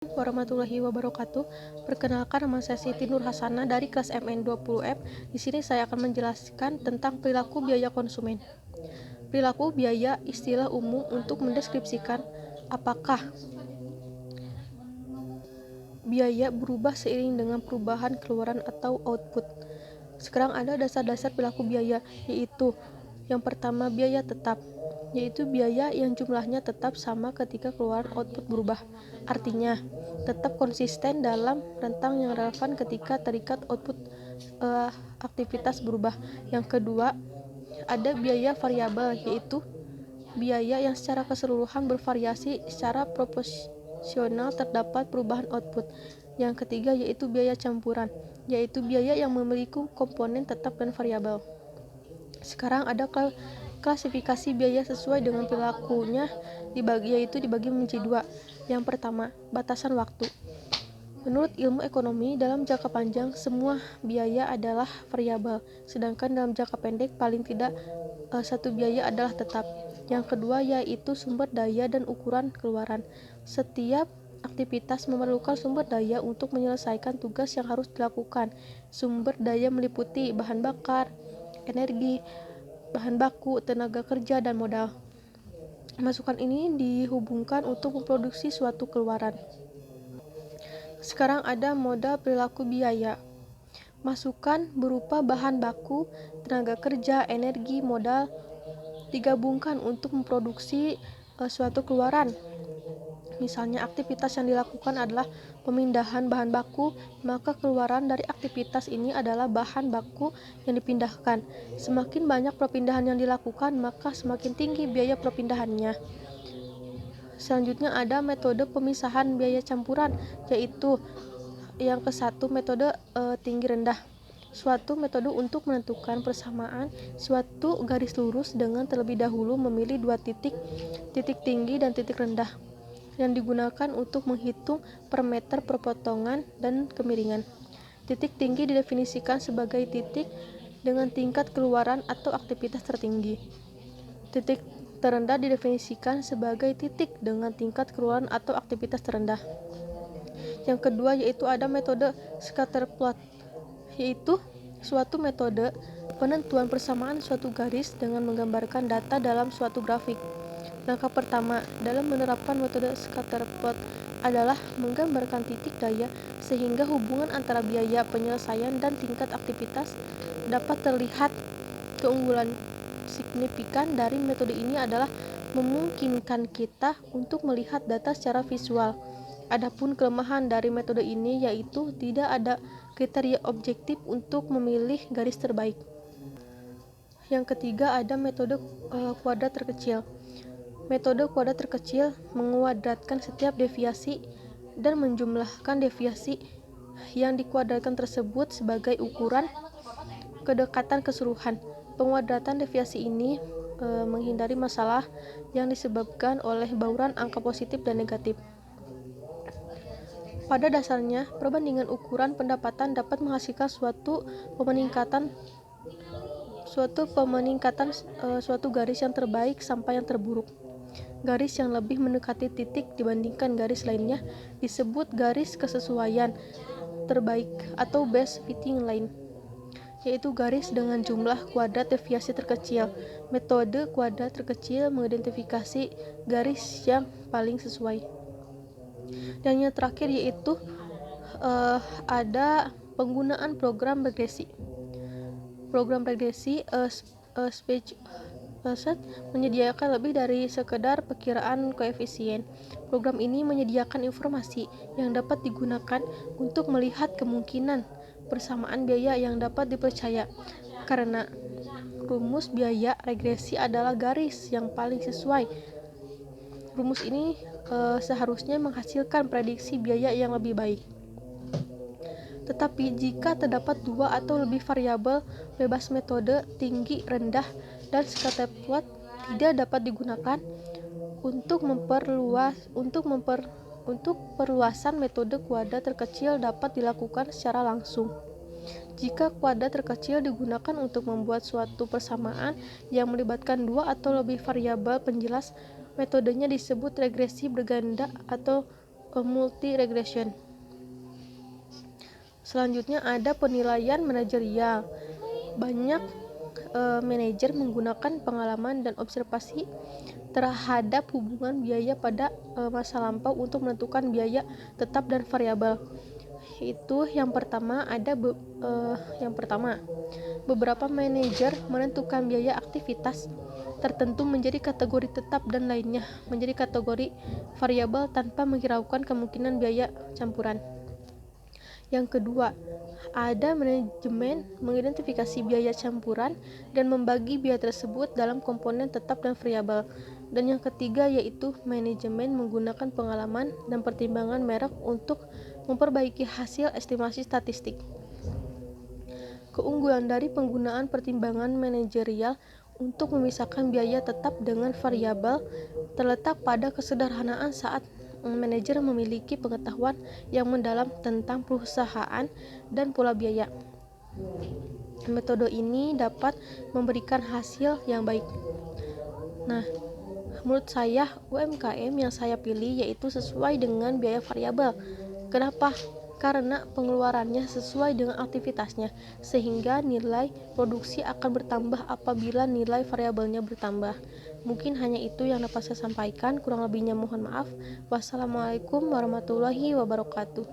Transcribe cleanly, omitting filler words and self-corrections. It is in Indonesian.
Warahmatullahi wabarakatuh. Perkenalkan, nama saya Siti Nur Hasanah dari kelas MN20F. Di sini saya akan menjelaskan tentang perilaku biaya konsumen. Perilaku biaya istilah umum untuk mendeskripsikan apakah biaya berubah seiring dengan perubahan keluaran atau output. Sekarang ada dasar-dasar perilaku biaya, yaitu yang pertama biaya tetap, yaitu biaya yang jumlahnya tetap sama ketika keluaran output berubah. Artinya, tetap konsisten dalam rentang yang relevan ketika terikat output aktivitas berubah. Yang kedua, ada biaya variabel, yaitu biaya yang secara keseluruhan bervariasi secara proporsional terdapat perubahan output. Yang ketiga yaitu biaya campuran, yaitu biaya yang memiliki komponen tetap dan variabel. Sekarang ada klasifikasi biaya sesuai dengan perilakunya dibagi menjadi dua. Yang pertama, batasan waktu. Menurut ilmu ekonomi, dalam jangka panjang semua biaya adalah variabel, sedangkan dalam jangka pendek paling tidak satu biaya adalah tetap. Yang kedua yaitu sumber daya dan ukuran keluaran. Setiap aktivitas memerlukan sumber daya untuk menyelesaikan tugas yang harus dilakukan. Sumber daya meliputi bahan bakar, energi, bahan baku, tenaga kerja, dan modal. Masukan ini dihubungkan untuk memproduksi suatu keluaran. Sekarang ada modal perilaku biaya. Masukan berupa bahan baku, tenaga kerja, energi, modal digabungkan untuk memproduksi suatu keluaran. Misalnya aktivitas yang dilakukan adalah pemindahan bahan baku, maka keluaran dari aktivitas ini adalah bahan baku yang dipindahkan. Semakin banyak perpindahan yang dilakukan, maka semakin tinggi biaya perpindahannya. Selanjutnya ada metode pemisahan biaya campuran, yaitu yang ke-1 metode tinggi rendah. Suatu metode untuk menentukan persamaan suatu garis lurus dengan terlebih dahulu memilih dua titik tinggi dan titik rendah yang digunakan untuk menghitung per meter perpotongan dan kemiringan. Titik tinggi didefinisikan sebagai titik dengan tingkat keluaran atau aktivitas tertinggi. Titik terendah didefinisikan sebagai titik dengan tingkat keluaran atau aktivitas terendah. Yang kedua yaitu ada metode scatter plot, yaitu suatu metode penentuan persamaan suatu garis dengan menggambarkan data dalam suatu grafik. Langkah pertama dalam menerapkan metode scatter plot adalah menggambarkan titik daya sehingga hubungan antara biaya penyelesaian dan tingkat aktivitas dapat terlihat. Keunggulan signifikan dari metode ini adalah memungkinkan kita untuk melihat data secara visual. Adapun kelemahan dari metode ini yaitu tidak ada kriteria objektif untuk memilih garis terbaik. Yang ketiga ada metode kuadrat terkecil. Metode kuadrat terkecil menguadratkan setiap deviasi dan menjumlahkan deviasi yang dikuadratkan tersebut sebagai ukuran kedekatan keseluruhan. Penguadratan deviasi ini menghindari masalah yang disebabkan oleh bauran angka positif dan negatif. Pada dasarnya, perbandingan ukuran pendapatan dapat menghasilkan suatu pemeningkatan suatu garis yang terbaik sampai yang terburuk. Garis yang lebih mendekati titik dibandingkan garis lainnya disebut garis kesesuaian terbaik atau best fitting line, yaitu garis dengan jumlah kuadrat deviasi terkecil. Metode kuadrat terkecil mengidentifikasi garis yang paling sesuai. Dan yang terakhir yaitu ada penggunaan program regresi. Program regresi menyediakan lebih dari sekedar perkiraan koefisien. Program ini menyediakan informasi yang dapat digunakan untuk melihat kemungkinan persamaan biaya yang dapat dipercaya. Karena rumus biaya regresi adalah garis yang paling sesuai. Rumus ini seharusnya menghasilkan prediksi biaya yang lebih baik. Tetapi jika terdapat dua atau lebih variabel bebas, metode tinggi rendah dan scatter plot tidak dapat digunakan. Untuk perluasan metode kuadrat terkecil dapat dilakukan secara langsung. Jika kuadrat terkecil digunakan untuk membuat suatu persamaan yang melibatkan dua atau lebih variabel penjelas, metodenya disebut regresi berganda atau multi-regression. Selanjutnya ada penilaian manajerial. Banyak manajer menggunakan pengalaman dan observasi terhadap hubungan biaya pada masa lampau untuk menentukan biaya tetap dan variabel. Itu yang pertama beberapa manajer menentukan biaya aktivitas tertentu menjadi kategori tetap dan lainnya menjadi kategori variabel tanpa menghiraukan kemungkinan biaya campuran. Yang kedua, ada manajemen mengidentifikasi biaya campuran dan membagi biaya tersebut dalam komponen tetap dan variabel. Dan yang ketiga yaitu manajemen menggunakan pengalaman dan pertimbangan merek untuk memperbaiki hasil estimasi statistik. Keunggulan dari penggunaan pertimbangan manajerial untuk memisahkan biaya tetap dengan variabel terletak pada kesederhanaan saat manajer memiliki pengetahuan yang mendalam tentang perusahaan dan pola biaya. Metode ini dapat memberikan hasil yang baik. Nah, menurut saya UMKM yang saya pilih yaitu sesuai dengan biaya variabel. Kenapa? Karena pengeluarannya sesuai dengan aktivitasnya, sehingga nilai produksi akan bertambah apabila nilai variabelnya bertambah. Mungkin hanya itu yang dapat saya sampaikan, kurang lebihnya mohon maaf. Wassalamualaikum warahmatullahi wabarakatuh.